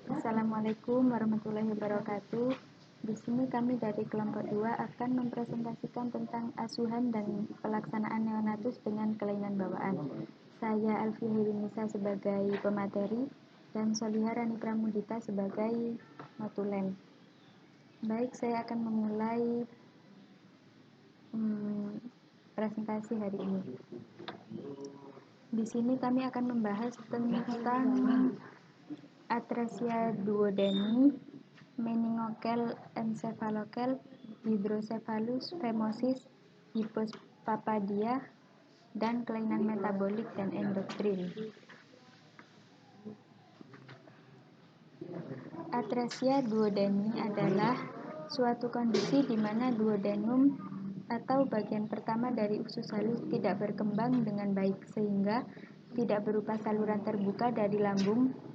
Assalamualaikum warahmatullahi wabarakatuh. Di sini kami dari kelompok 2 akan mempresentasikan tentang asuhan dan pelaksanaan neonatus dengan kelainan bawaan. Saya Alfi Hirinisa sebagai pemateri dan Soliha Rani Pramudita sebagai notulen. Baik, saya akan memulai presentasi hari ini. Di sini kami akan membahas tentang atresia duodeni, meningokel encephalokel, hidrocephalus phimosis, hypospapadia, dan kelainan metabolik dan endokrin. Atresia duodeni adalah suatu kondisi di mana duodenum atau bagian pertama dari usus halus tidak berkembang dengan baik sehingga tidak berupa saluran terbuka dari lambung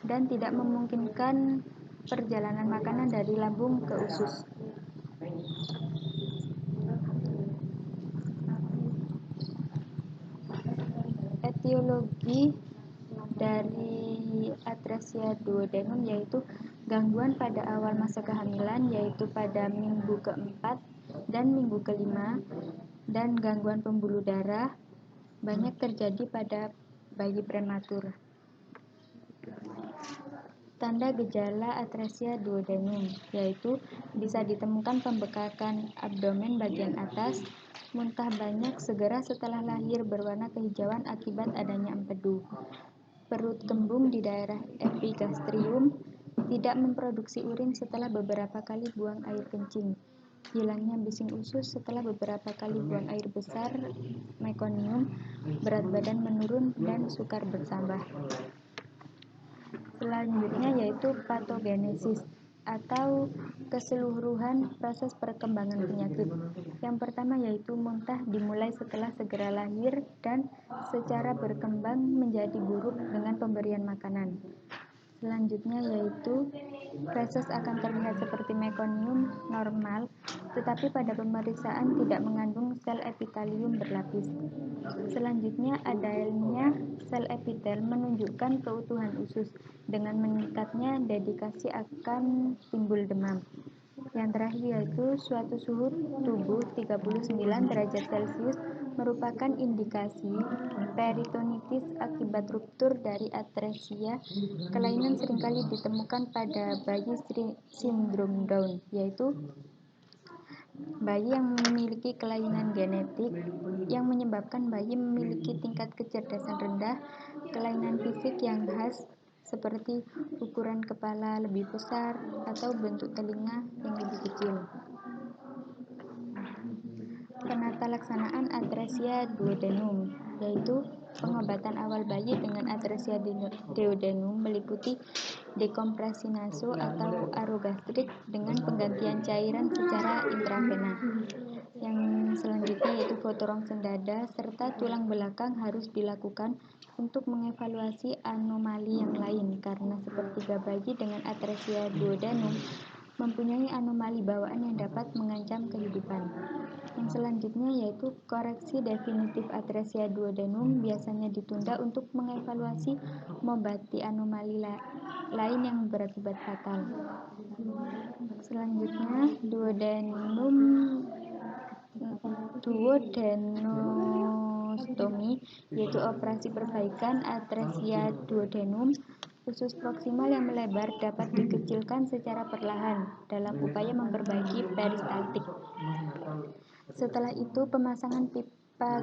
dan tidak memungkinkan perjalanan makanan dari lambung ke usus. Etiologi dari atresia duodenum yaitu gangguan pada awal masa kehamilan yaitu pada minggu keempat dan minggu kelima, dan gangguan pembuluh darah banyak terjadi pada bayi prematur. Tanda gejala atresia duodenum yaitu bisa ditemukan pembekakan abdomen bagian atas, muntah banyak segera setelah lahir berwarna kehijauan akibat adanya empedu, perut kembung di daerah epigastrium, tidak memproduksi urin setelah beberapa kali buang air kencing, hilangnya bising usus setelah beberapa kali buang air besar mekonium, berat badan menurun, dan sukar bertambah. Selanjutnya yaitu patogenesis atau keseluruhan proses perkembangan penyakit. Yang pertama yaitu muntah dimulai setelah segera lahir dan secara berkembang menjadi buruk dengan pemberian makanan. Selanjutnya yaitu feses akan terlihat seperti mekonium normal, tetapi pada pemeriksaan tidak mengandung sel epitelium berlapis. Selanjutnya adanya sel epitel menunjukkan keutuhan usus. Dengan meningkatnya dedikasi akan timbul demam. Yang terakhir yaitu suatu suhu tubuh 39 derajat Celcius merupakan indikasi peritonitis akibat ruptur dari atresia. Kelainan seringkali ditemukan pada bayi sindrom Down, yaitu bayi yang memiliki kelainan genetik yang menyebabkan bayi memiliki tingkat kecerdasan rendah, kelainan fisik yang khas seperti ukuran kepala lebih besar atau bentuk telinga yang lebih kecil. Penata laksanaan atresia duodenum yaitu pengobatan awal bayi dengan atresia duodenum meliputi dekompresi naso atau arogastrik dengan penggantian cairan secara intravena. Yang selanjutnya yaitu fotorongsen dada serta tulang belakang harus dilakukan untuk mengevaluasi anomali yang lain karena sepertiga bayi dengan atresia duodenum mempunyai anomali bawaan yang dapat mengancam kehidupan. Yang selanjutnya yaitu koreksi definitif atresia duodenum biasanya ditunda untuk mengevaluasi mengobati anomali lain yang berakibat fatal. Selanjutnya duodenostomi yaitu operasi perbaikan atresia duodenum. Usus proksimal yang melebar dapat dikecilkan secara perlahan dalam upaya memperbaiki peristaltik. Setelah itu pemasangan pipa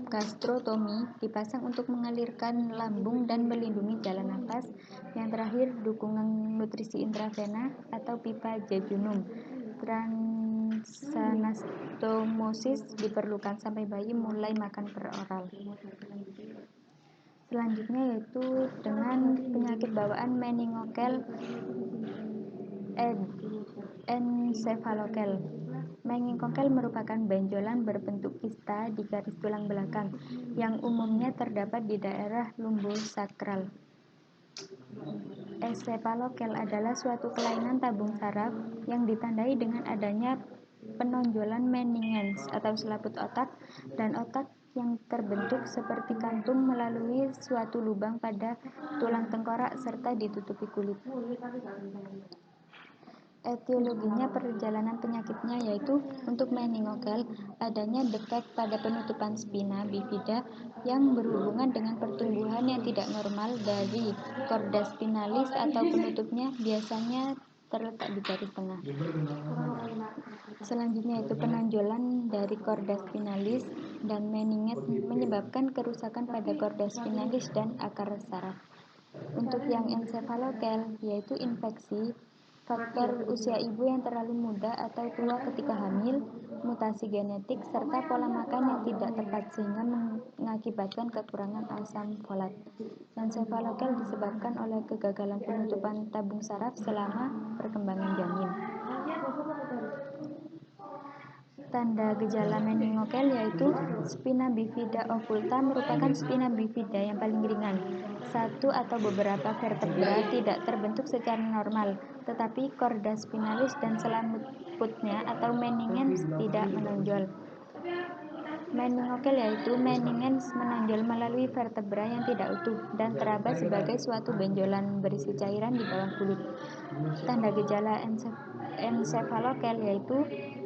gastrotomi dipasang untuk mengalirkan lambung dan melindungi jalan nafas. Yang terakhir dukungan nutrisi intravena atau pipa jejunum. Transanastomosis diperlukan sampai bayi mulai makan per oral. Selanjutnya yaitu dengan penyakit bawaan meningokel encephalokel. Meningokel merupakan benjolan berbentuk kista di garis tulang belakang yang umumnya terdapat di daerah lumbosakral. Encephalokel adalah suatu kelainan tabung saraf yang ditandai dengan adanya penonjolan meninges atau selaput otak, dan otak yang terbentuk seperti kantung melalui suatu lubang pada tulang tengkorak serta ditutupi kulit. Etiologinya perjalanan penyakitnya yaitu untuk meningokel adanya defek pada penutupan spina bifida yang berhubungan dengan pertumbuhan yang tidak normal dari chorda spinalis atau penutupnya biasanya terletak di garis tengah. Selanjutnya yaitu penonjolan dari chorda spinalis dan meninges menyebabkan kerusakan pada chorda spinalis dan akar saraf. Untuk yang encephalokel yaitu infeksi, faktor usia ibu yang terlalu muda atau tua ketika hamil, mutasi genetik, serta pola makan yang tidak tepat sehingga mengakibatkan kekurangan asam folat. Encephalokel disebabkan oleh kegagalan penutupan tabung saraf selama perkembangan janin. Tanda gejala meningokel yaitu spina bifida occulta merupakan spina bifida yang paling ringan. Satu atau beberapa vertebra tidak terbentuk secara normal, tetapi chorda spinalis dan selaputnya atau meninges tidak menonjol. Meningokel yaitu meninges menonjol melalui vertebra yang tidak utuh dan teraba sebagai suatu benjolan berisi cairan di bawah kulit. Tanda gejala encephalokel yaitu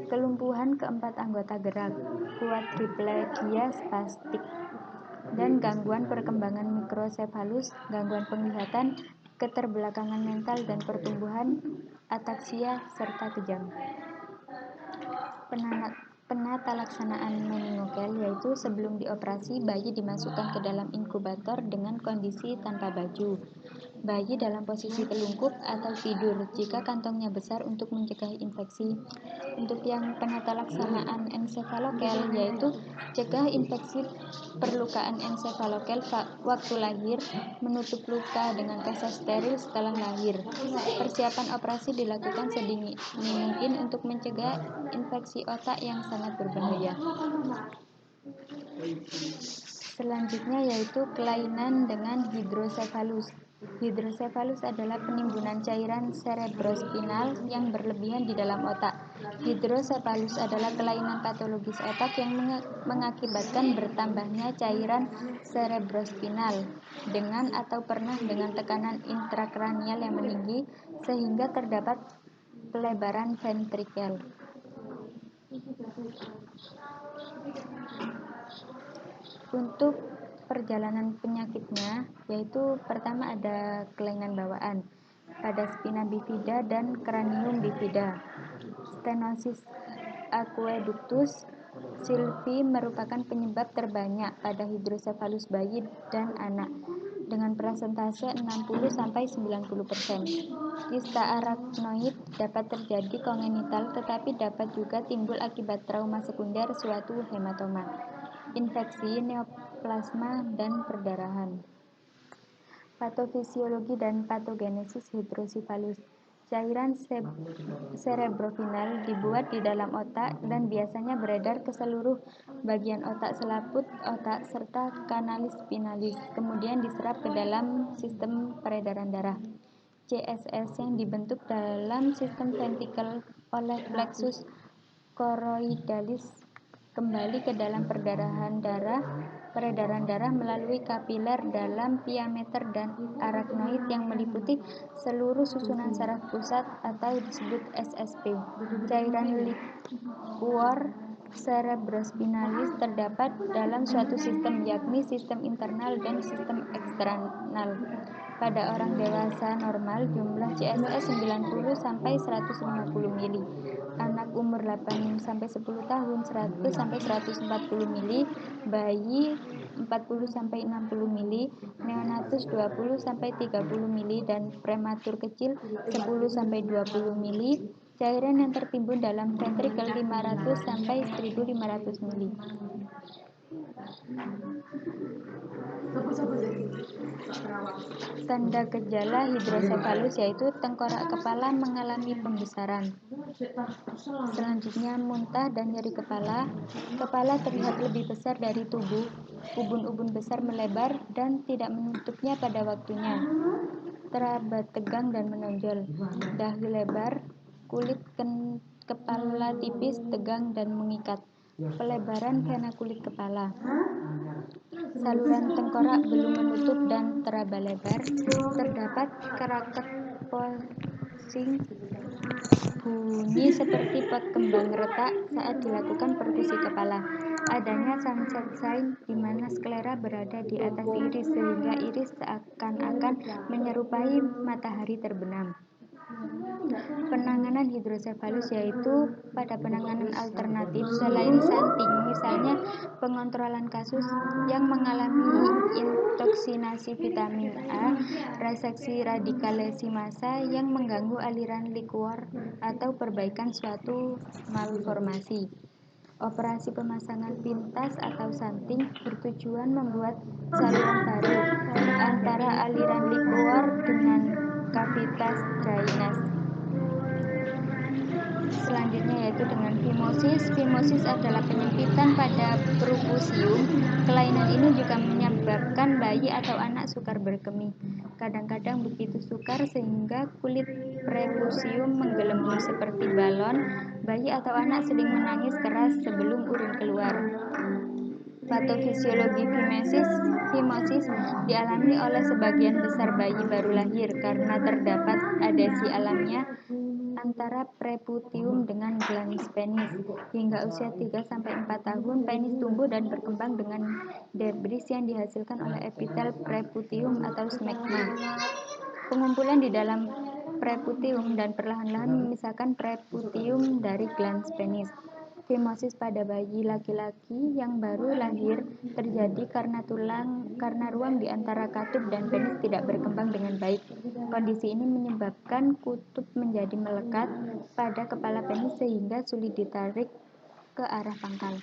kelumpuhan keempat anggota gerak, quadriplegia spastik, dan gangguan perkembangan mikrosefalus, gangguan penglihatan, keterbelakangan mental dan pertumbuhan, ataksia, serta kejang. Penata laksanaan meningokel yaitu sebelum dioperasi, bayi dimasukkan ke dalam inkubator dengan kondisi tanpa baju. Bayi dalam posisi telungkup atau tidur jika kantongnya besar untuk mencegah infeksi. Untuk yang penata laksanaan encephalokel yaitu cegah infeksi perlukaan encephalokel waktu lahir, menutup luka dengan kaca steril setelah lahir. Persiapan operasi dilakukan sedini mungkin untuk mencegah infeksi otak yang sangat berbahaya. Selanjutnya yaitu kelainan dengan hidrosefalus. Hidrosefalus adalah penimbunan cairan cerebrospinal yang berlebihan di dalam otak. Hidrosefalus adalah kelainan patologis otak yang mengakibatkan bertambahnya cairan cerebrospinal dengan atau pernah dengan tekanan intrakranial yang meninggi sehingga terdapat pelebaran ventrikel. Untuk perjalanan penyakitnya yaitu pertama ada kelainan bawaan pada spina bifida dan cranium bifida. Stenosis aqueductus sylvie merupakan penyebab terbanyak pada hidrosefalus bayi dan anak dengan persentase 60-90%. Kista arachnoid dapat terjadi kongenital tetapi dapat juga timbul akibat trauma sekunder suatu hematoma, infeksi, neoplasma, dan perdarahan. Patofisiologi dan patogenesis hidrosefalus. Cairan cerebrospinal dibuat di dalam otak dan biasanya beredar ke seluruh bagian otak selaput otak serta kanalis spinalis, kemudian diserap ke dalam sistem peredaran darah. CSS yang dibentuk dalam sistem ventrikel oleh plexus choroidalis kembali ke dalam peredaran darah melalui kapiler dalam diameter dan arachnoid yang meliputi seluruh susunan saraf pusat atau disebut SSP. Cairan liquor cerebrospinalis terdapat dalam suatu sistem, yakni sistem internal dan sistem eksternal. Pada orang dewasa normal, jumlah CSS 90-150 mili. Anak umur 8-10 tahun 100-140 mili, bayi 40-60 mili, neonatus 20-30 mili, dan prematur kecil 10-20 mili. Cairan yang tertimbun dalam ventrikel 500-1500 mili. Tanda gejala hidrosefalus yaitu tengkorak kepala mengalami pembesaran. Selanjutnya muntah dan nyeri kepala. Kepala terlihat lebih besar dari tubuh. Ubun-ubun besar melebar dan tidak menutupnya pada waktunya. Teraba tegang dan menonjol. Dahi lebar. Kulit kepala tipis, tegang, dan mengikat. Pelebaran vena kulit kepala. Saluran tengkorak belum menutup dan teraba lebar. Terdapat keraket pulsing bunyi seperti pot kembang retak saat dilakukan perkusi kepala. Adanya sunset sign di mana sklera berada di atas iris sehingga iris seakan-akan menyerupai matahari terbenam. Penanganan hidrosefalus yaitu pada penanganan alternatif selain stunting, misalnya pengontrolan kasus yang mengalami intoksinasi vitamin A, reseksi radikalesi massa yang mengganggu aliran likuor, atau perbaikan suatu malformasi. Operasi pemasangan pintas atau shunting bertujuan membuat saluran baru antara aliran likuor dengan kavitas drainase. Selanjutnya yaitu dengan fimosis. Fimosis adalah penyempitan pada prepusium. Kelainan ini juga menyebabkan bayi atau anak sukar berkemih. Kadang-kadang begitu sukar sehingga kulit prepusium menggelembung seperti balon. Bayi atau anak sering menangis keras sebelum urin keluar. Patofisiologi fimosis dialami oleh sebagian besar bayi baru lahir karena terdapat adesi alamiah antara preputium dengan glans penis. Hingga usia 3-4 tahun, penis tumbuh dan berkembang dengan debris yang dihasilkan oleh epitel preputium atau smegma. Pengumpulan di dalam preputium dan perlahan-lahan memisahkan preputium dari glans penis. Fimosis pada bayi laki-laki yang baru lahir terjadi karena ruang di antara katup dan penis tidak berkembang dengan baik. Kondisi ini menyebabkan kutub menjadi melekat pada kepala penis sehingga sulit ditarik ke arah pangkal.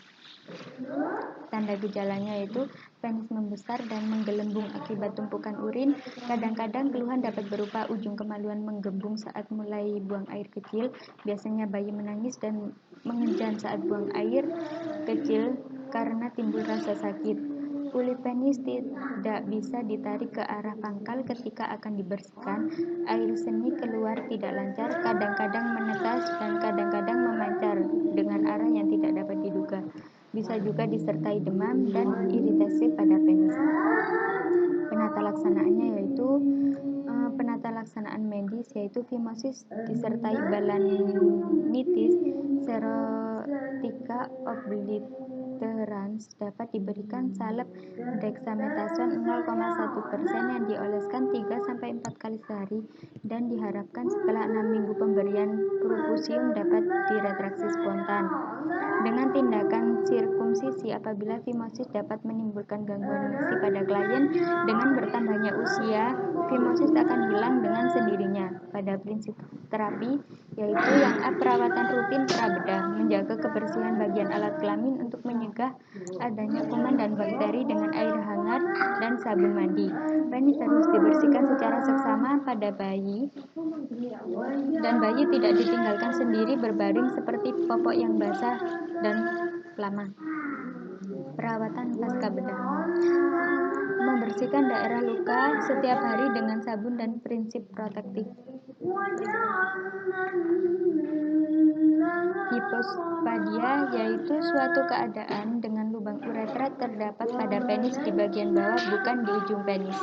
Tanda gejalanya yaitu penis membesar dan menggelembung akibat tumpukan urin. Kadang-kadang keluhan dapat berupa ujung kemaluan menggembung saat mulai buang air kecil. Biasanya bayi menangis dan mengejan saat buang air kecil karena timbul rasa sakit. Kulit penis tidak bisa ditarik ke arah pangkal ketika akan dibersihkan. Air seni keluar tidak lancar, kadang-kadang menetas dan kadang-kadang memancar dengan arah yang tidak dapat diduga. Bisa juga disertai demam dan iritasi pada penis. Penata laksanaannya yaitu penata laksanaan medis yaitu fimosis disertai balanitis serotika obliterans dapat diberikan salep dexamethasone 0,1% yang dioleskan 3-4 kali sehari dan diharapkan setelah 6 minggu pemberian prepusium dapat diretraksi spontan. Dengan tindakan sirkumsisi apabila fimosis dapat menimbulkan gangguan misi pada klien, dengan bertambahnya usia, fimosis akan hilang dengan sendirinya. Pada prinsip terapi, yaitu yang A. Perawatan rutin prabedah, menjaga kebersihan bagian alat kelamin untuk mencegah adanya kuman dan bakteri dengan air hangat dan sabun mandi. Penis harus dibersihkan secara seksama pada bayi, dan bayi tidak ditinggalkan sendiri berbaring seperti popok yang basah dan lama. Perawatan pasca bedah. Membersihkan daerah luka setiap hari dengan sabun dan prinsip protektif. Hipospadia yaitu suatu keadaan dengan lubang uretra terdapat pada penis di bagian bawah, bukan di ujung penis.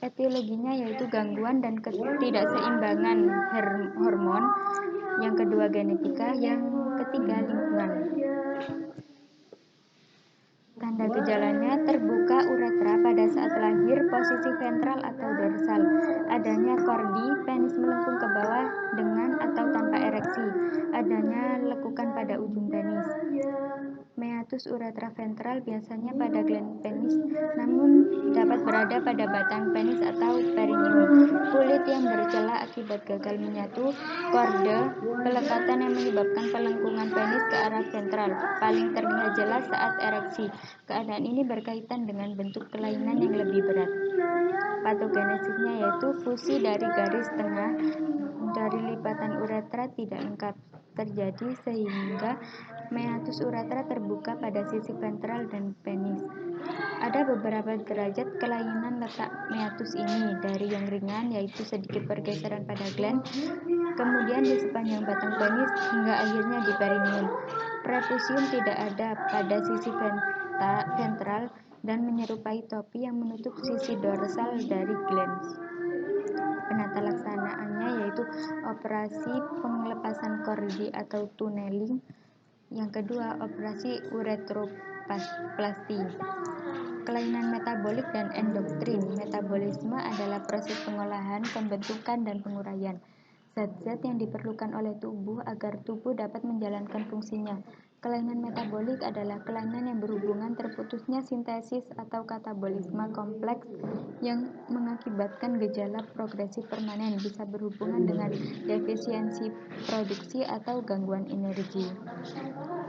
Etiologinya yaitu gangguan dan ketidakseimbangan hormon. Yang kedua genetika, yang ketiga lingkungan. Tanda gejalanya terbuka uretra pada saat lahir, posisi ventral atau dorsal. Adanya kordi, penis melengkung ke bawah dengan atau tanpa ereksi. Adanya lekukan pada ujung penis. Meatus uretra ventral biasanya pada gland penis, namun dapat berada pada batang penis atau perineum. Kulit yang bercela akibat gagal menyatu. Korde, pelekatan yang menyebabkan pelengkungan penis ke arah ventral, paling terlihat jelas saat ereksi. Keadaan ini berkaitan dengan bentuk kelainan yang lebih berat. Patogenesisnya yaitu fusi dari garis tengah dari lipatan uretra tidak lengkap terjadi sehingga meatus uretra terbuka pada sisi ventral dan penis. Ada beberapa derajat kelainan letak meatus ini, dari yang ringan yaitu sedikit pergeseran pada gland, kemudian di sepanjang batang penis, hingga akhirnya di perineum. Prepusium tidak ada pada sisi ventral dan menyerupai topi yang menutup sisi dorsal dari glans. Penata laksanaannya yaitu operasi penglepasan kordi atau tunneling. Yang kedua, operasi uretroplasti. Kelainan metabolik dan endokrin. Metabolisme adalah proses pengolahan, pembentukan, dan penguraian zat-zat yang diperlukan oleh tubuh agar tubuh dapat menjalankan fungsinya. Kelainan metabolik adalah kelainan yang berhubungan terputusnya sintesis atau katabolisme kompleks yang mengakibatkan gejala progresif permanen, bisa berhubungan dengan defisiensi produksi atau gangguan energi.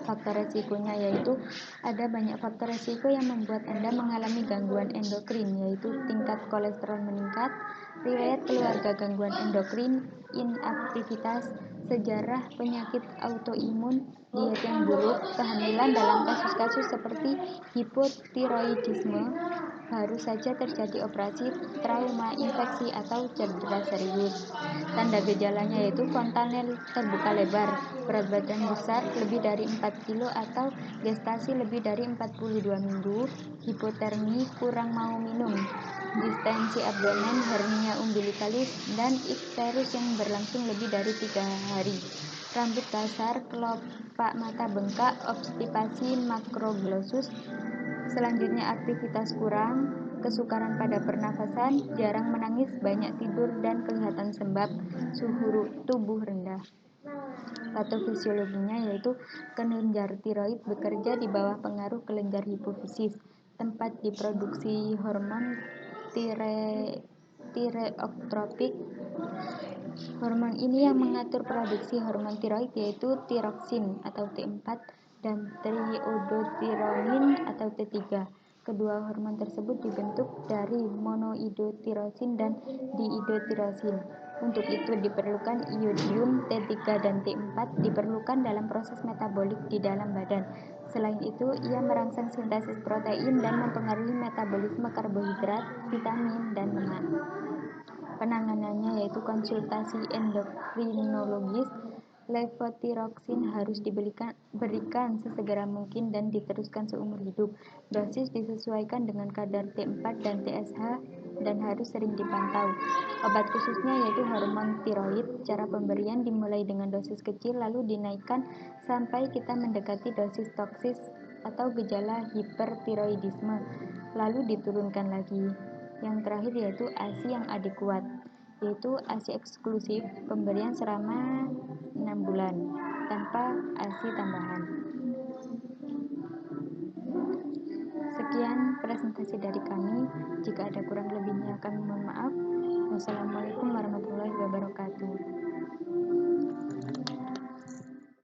Faktor resikonya yaitu ada banyak faktor resiko yang membuat Anda mengalami gangguan endokrin, yaitu tingkat kolesterol meningkat, riwayat keluarga gangguan endokrin, inaktivitas, sejarah penyakit autoimun, diet yang buruk, kehamilan dalam kasus-kasus seperti hipotiroidisme, baru saja terjadi operasi, trauma, infeksi, atau cedera serius. Tanda gejalanya yaitu fontanel terbuka lebar, berat badan besar lebih dari 4 kilo atau gestasi lebih dari 42 minggu, hipotermi, kurang mau minum, distensi abdomen, hernia umbilikalis, dan ikterus yang berlangsung lebih dari 3 hari. Rambut kasar, kelopak mata bengkak, obstipasi makroglosus. Selanjutnya aktivitas kurang, kesukaran pada pernafasan, jarang menangis, banyak tidur, dan kelihatan sembab, suhu tubuh rendah. Patofisiologinya yaitu kelenjar tiroid bekerja di bawah pengaruh kelenjar hipofisis, tempat diproduksi hormon tireoktropik. Hormon ini yang mengatur produksi hormon tiroid yaitu tiroksin atau T4 dan triiodothyronin atau T3. Kedua hormon tersebut dibentuk dari monoidotirosin dan diidotirosin. Untuk itu diperlukan iodium T3 dan T4 diperlukan dalam proses metabolik di dalam badan. Selain itu, ia merangsang sintesis protein dan mempengaruhi metabolisme karbohidrat, vitamin, dan lemak. Penanganannya yaitu konsultasi endokrinologis. Levotiroxin harus diberikan sesegera mungkin dan diteruskan seumur hidup. Dosis disesuaikan dengan kadar T4 dan TSH dan harus sering dipantau. Obat khususnya yaitu hormon tiroid. Cara pemberian dimulai dengan dosis kecil lalu dinaikkan sampai kita mendekati dosis toksis atau gejala hipertiroidisme, lalu diturunkan lagi. Yang terakhir yaitu ASI yang adekuat, yaitu ASI eksklusif, pemberian selama 6 bulan tanpa ASI tambahan. Sekian presentasi dari kami. Jika ada kurang lebihnya kami mohon maaf. Wassalamualaikum warahmatullahi wabarakatuh.